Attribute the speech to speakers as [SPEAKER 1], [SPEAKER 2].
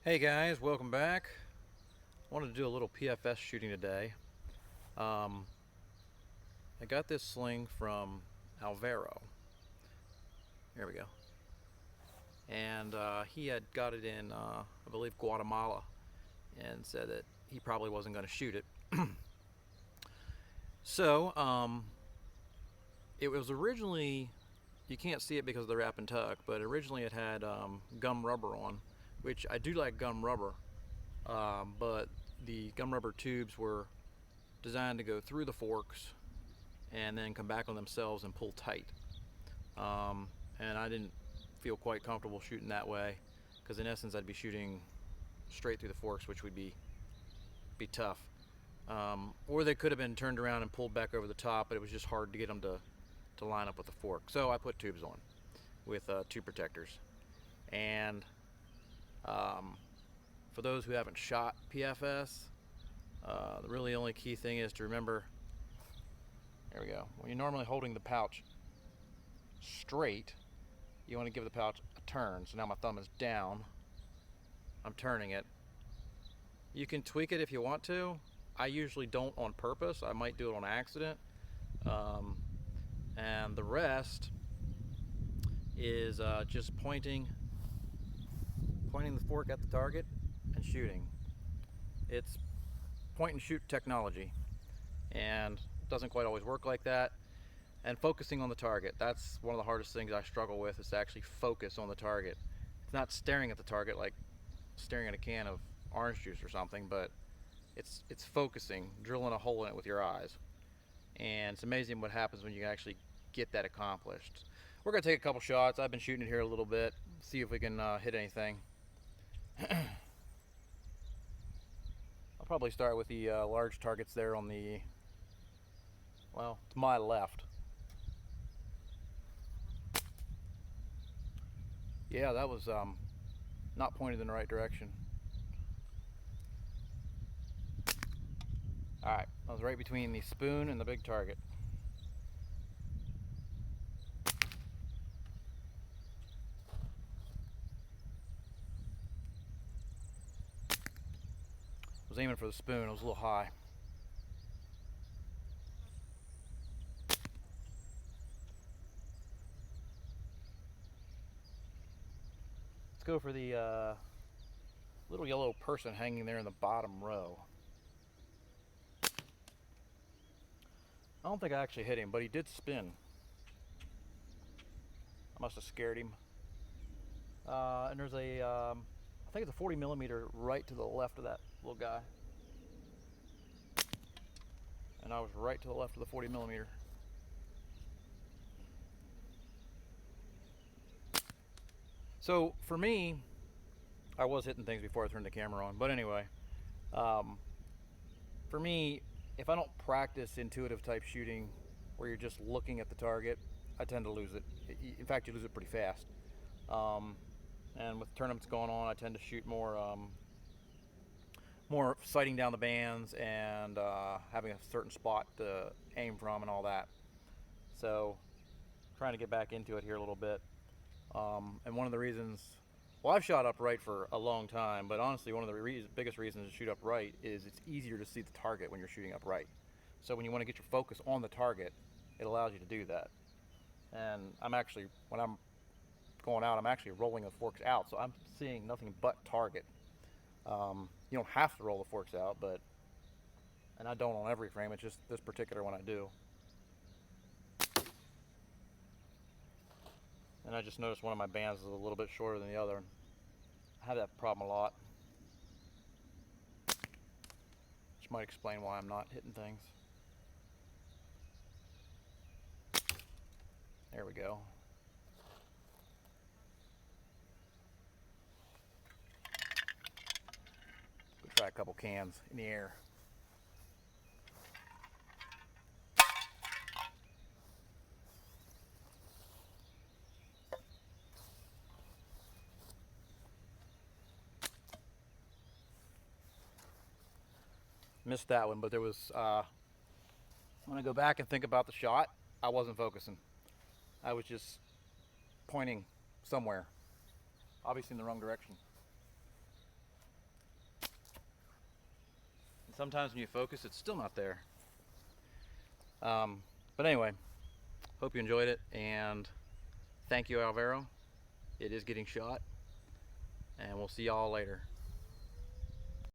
[SPEAKER 1] Hey guys, welcome back. Wanted to do a little PFS shooting today. Um, I got this sling from Alvaro. Here we go. And he had got it in, I believe, Guatemala, and said that he probably wasn't going to shoot it. So it was originally, you can't see it because of the wrap and tuck, but originally it had gum rubber on, which I do like gum rubber, but the gum rubber tubes were designed to go through the forks and then come back on themselves and pull tight. And I didn't feel quite comfortable shooting that way because in essence I'd be shooting straight through the forks, which would be tough. Or they could have been turned around and pulled back over the top, but it was just hard to get them to line up with the fork. So I put tubes on with tube protectors. And for those who haven't shot PFS, the really only key thing is to remember, there we go, when you're normally holding the pouch straight, you want to give the pouch a turn. So now my thumb is down, I'm turning it. You can tweak it if you want to. I usually don't on purpose. I might do it on accident. And the rest is just pointing the fork at the target and shooting. It's point and shoot technology, and it doesn't quite always work like that. And focusing on the target, that's one of the hardest things I struggle with, is to actually focus on the target. It's not staring at the target like staring at a can of orange juice or something, but it's focusing, drilling a hole in it with your eyes. And it's amazing what happens when you actually get that accomplished. We're gonna take a couple shots. I've been shooting it here a little bit, see if we can hit anything. I'll probably start with the large targets there on the, well, to my left. Yeah, that was not pointed in the right direction. Alright, I was right between the spoon and the big target. I was aiming for the spoon, it was a little high. Let's go for the little yellow person hanging there in the bottom row. I don't think I actually hit him, but he did spin. I must have scared him. And there's a, I think it's a 40 millimeter right to the left of that little guy. And I was right to the left of the 40 millimeter. So for me, I was hitting things before I turned the camera on. But anyway, for me, if I don't practice intuitive type shooting where you're just looking at the target, I tend to lose it. In fact, you lose it pretty fast. And with tournaments going on, I tend to shoot more sighting down the bands and having a certain spot to aim from and all that. So trying to get back into it here a little bit. And one of the reasons, well, I've shot upright for a long time, but honestly, one of the biggest reasons to shoot upright is it's easier to see the target when you're shooting upright. So when you want to get your focus on the target, it allows you to do that. And I'm actually, when I'm going out, I'm actually rolling the forks out, so I'm seeing nothing but target. You don't have to roll the forks out, but, and I don't on every frame, it's just this particular one I do. And I just noticed one of my bands is a little bit shorter than the other. I have that problem a lot, which might explain why I'm not hitting things. There we go. We'll try a couple cans in the air. Missed that one, but there was, when I go back and think about the shot, I wasn't focusing. I was just pointing somewhere, obviously in the wrong direction. sometimes when you focus, it's still not there. But anyway, hope you enjoyed it, and thank you, Alvaro. It is getting shot, and we'll see y'all later.